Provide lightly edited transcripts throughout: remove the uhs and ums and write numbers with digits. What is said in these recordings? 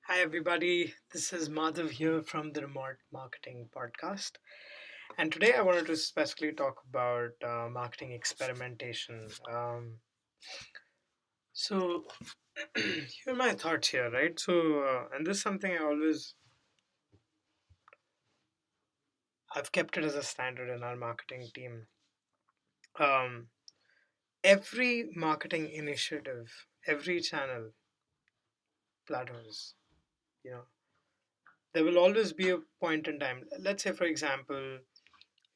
Hi, everybody. This is Madhav here from the Remote Marketing Podcast. And today I wanted to specifically talk about marketing experimentation. So, here are my thoughts here, right? And this is something I've kept it as a standard in our marketing team. Um, every marketing initiative, every channel plateaus, you know, there will always be a point in time. Let's say, for example,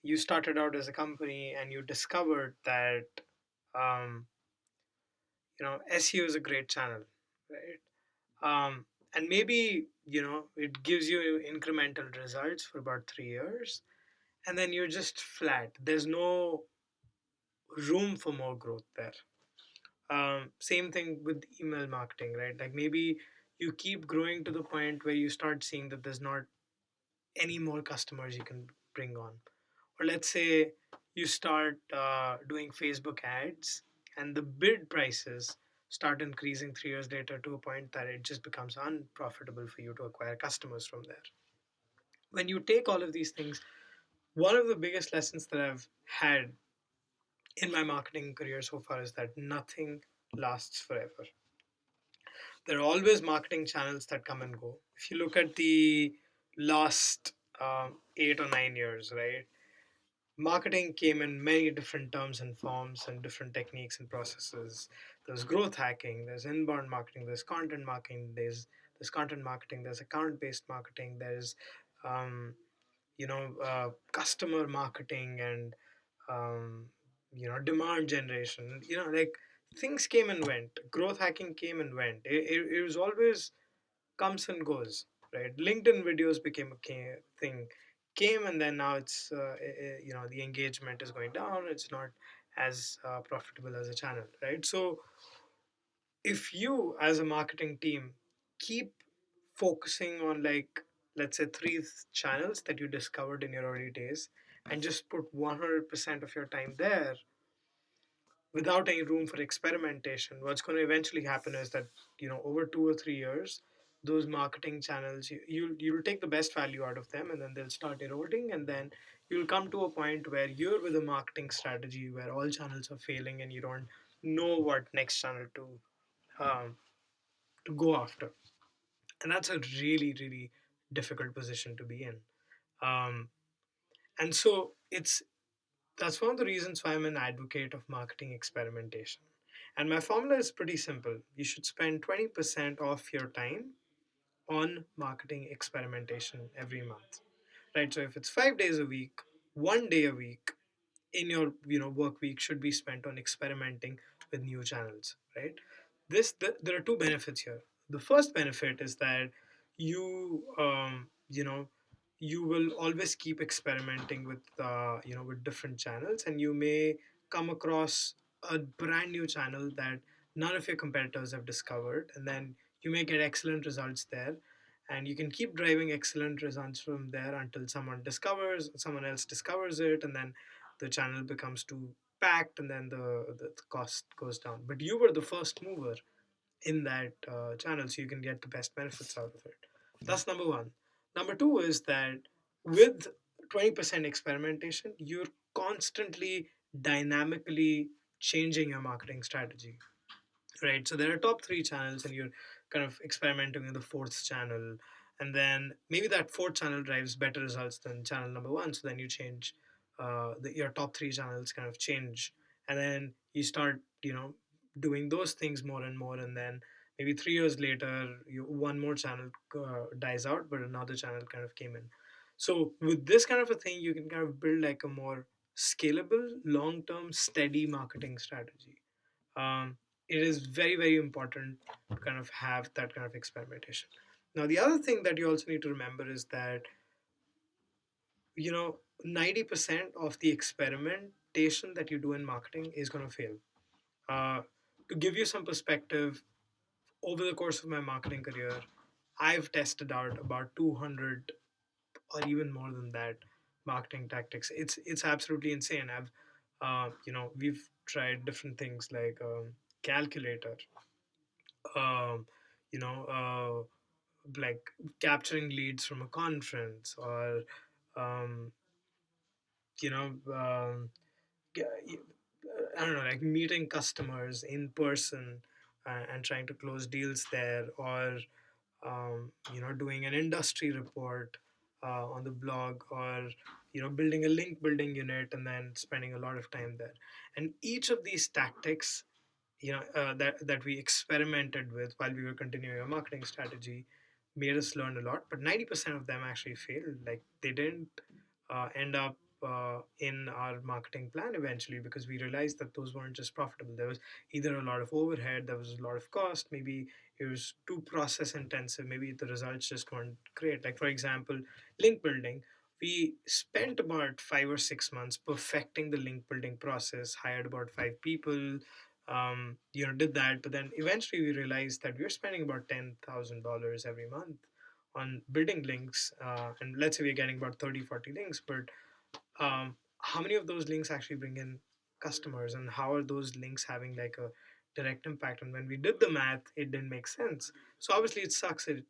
you started out as a company and you discovered that um, SEO is a great channel, right? And maybe it gives you incremental results for about 3 years, and then you're just flat. There's no room for more growth there. Same thing with email marketing, right? Like maybe you keep growing to the point where you start seeing that there's not any more customers you can bring on. Or let's say you start doing Facebook ads and the bid prices start increasing 3 years later to a point that it just becomes unprofitable for you to acquire customers from there. When you take all of these things, one of the biggest lessons that I've had in my marketing career so far is that nothing lasts forever. There are always marketing channels that come and go. If you look at the last 8 or 9 years, right? Marketing came in many different terms and forms and different techniques and processes. There's growth hacking, there's inbound marketing, there's content marketing, there's account based marketing, there's um, customer marketing and um, demand generation. Like things came and went. Growth hacking came and went. It was always comes and goes, right? LinkedIn videos became a thing, came and then now it's the engagement is going down. It's not as profitable as a channel, right? So if you as a marketing team keep focusing on, like, let's say three channels that you discovered in your early days and just put 100% of your time there without any room for experimentation, what's going to eventually happen is that over 2 or 3 years, those marketing channels, you'll take the best value out of them, and then they'll start eroding, and then you'll come to a point where you're with a marketing strategy where all channels are failing and you don't know what next channel um, to go after, and that's a really really difficult position to be in. Um, and so it's That's one of the reasons why I'm an advocate of marketing experimentation. And my formula is pretty simple. You should spend 20% of your time on marketing experimentation every month. Right? So if it's 5 days a week, 1 day a week in your work week should be spent on experimenting with new channels, right? There are two benefits here. The first benefit is that you you will always keep experimenting with with different channels, and you may come across a brand new channel that none of your competitors have discovered, and then you may get excellent results there, and you can keep driving excellent results from there until someone else discovers it, and then the channel becomes too packed, and then the cost goes down, but you were the first mover in that channel, so you can get the best benefits out of it. That's number one. Number two is that with 20% experimentation, you're constantly dynamically changing your marketing strategy, right? So there are top three channels, and you're kind of experimenting with the fourth channel, and then maybe that fourth channel drives better results than channel number one. So then you change your top three channels kind of change, and then you start doing those things more and more, and then maybe 3 years later, one more channel dies out, but another channel kind of came in. So with this kind of a thing, you can kind of build like a more scalable, long-term, steady marketing strategy. um, it is very very important to kind of have that kind of experimentation. Now the other thing that you also need to remember is that 90% of the experimentation that you do in marketing is going to fail. To give you some perspective, over the course of my marketing career, I've tested out about 200 or even more than that marketing tactics. It's absolutely insane. We've tried different things like calculator, um, you know, like capturing leads from a conference, or um, you know I don't know, like meeting customers in person, and trying to close deals there, or doing an industry report on the blog, or building a link building unit and then spending a lot of time there. And each of these tactics, that we experimented with while we were continuing our marketing strategy, made us learn a lot. But 90% of them actually failed. Like, they didn't end up in our marketing plan eventually, because we realized that those weren't just profitable. There was either a lot of overhead, there was a lot of cost, maybe it was too process intensive, maybe the results just weren't great. Like, for example, link building. We spent about 5 or 6 months perfecting the link building process, hired about 5 people, did that. But then eventually we realized that we were spending about $10,000 every month on building links. And let's say we're getting about 30, 40 links, but how many of those links actually bring in customers, and how are those links having like a direct impact? And when we did the math, it didn't make sense. So obviously it sucks. It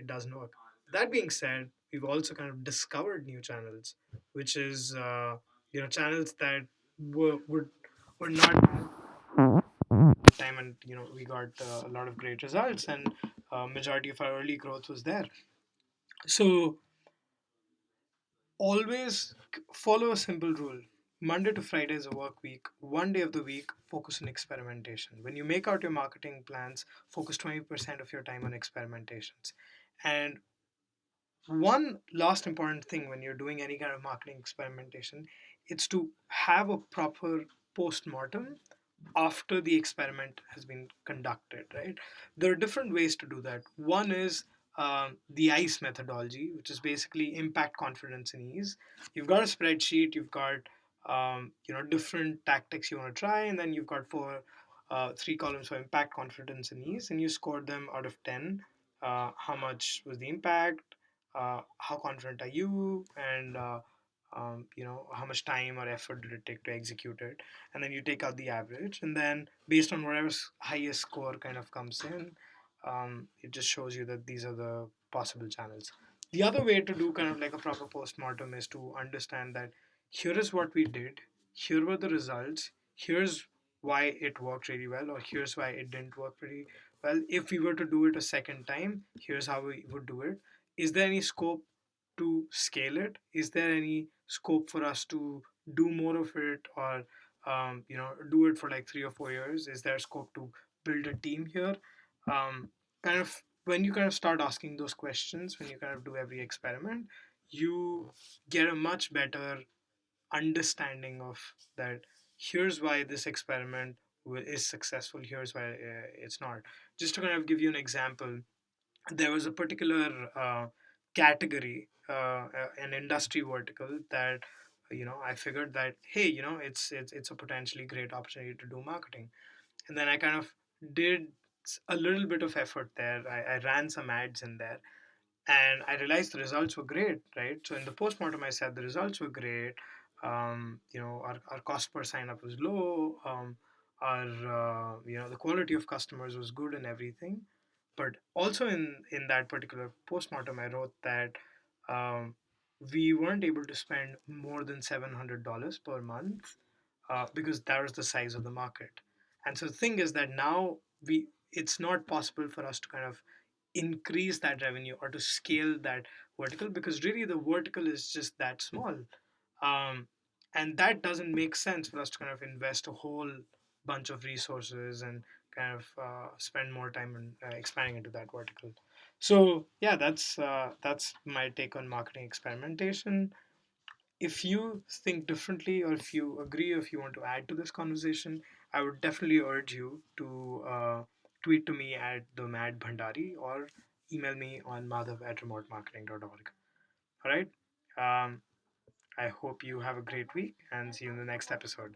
doesn't work. That being said, we've also kind of discovered new channels, which is channels that were not time, and we got a lot of great results, and majority of our early growth was there. So always follow a simple rule. Monday to Friday is a work week. One day of the week, focus on experimentation. When you make out your marketing plans, focus 20% of your time on experimentations. And one last important thing when you're doing any kind of marketing experimentation, it's to have a proper post-mortem after the experiment has been conducted, right? There are different ways to do that. One is the ICE methodology, which is basically impact, confidence, and ease. You've got a spreadsheet, you've got different tactics you want to try, and then you've got three columns for impact, confidence, and ease, and you score them out of 10. How much was the impact? How confident are you? And how much time or effort did it take to execute it? And then you take out the average, and then based on whatever highest score kind of comes in, it just shows you that these are the possible channels. The other way to do kind of like a proper post-mortem is to understand that here is what we did, here were the results, here's why it worked really well, or here's why it didn't work pretty well. If we were to do it a second time, here's how we would do it. Is there any scope to scale it? Is there any scope for us to do more of it, or do it for like 3 or 4 years? Is there scope to build a team here? Kind of when you kind of start asking those questions, when you kind of do every experiment, you get a much better understanding of that. Here's why this experiment is successful. Here's why it's not. Just to kind of give you an example, there was a particular category, an industry vertical that I figured that, hey, it's a potentially great opportunity to do marketing. And then I kind of did a little bit of effort there. I ran some ads in there, and I realized the results were great, right? So in the postmortem, I said the results were great. Our cost per sign up was low. Our the quality of customers was good and everything. But also in that particular postmortem, I wrote that um, we weren't able to spend more than $700 per month, because that was the size of the market. And so the thing is that now we it's not possible for us to kind of increase that revenue or to scale that vertical, because really the vertical is just that small. um, and that doesn't make sense for us to kind of invest a whole bunch of resources and kind of spend more time in expanding into that vertical. So yeah, that's my take on marketing experimentation. If you think differently, or if you agree, or if you want to add to this conversation, I would definitely urge you to tweet to me at the Mad Bhandari, or email me on madhav@remotemarketing.org. All right. Um, I hope you have a great week and see you in the next episode.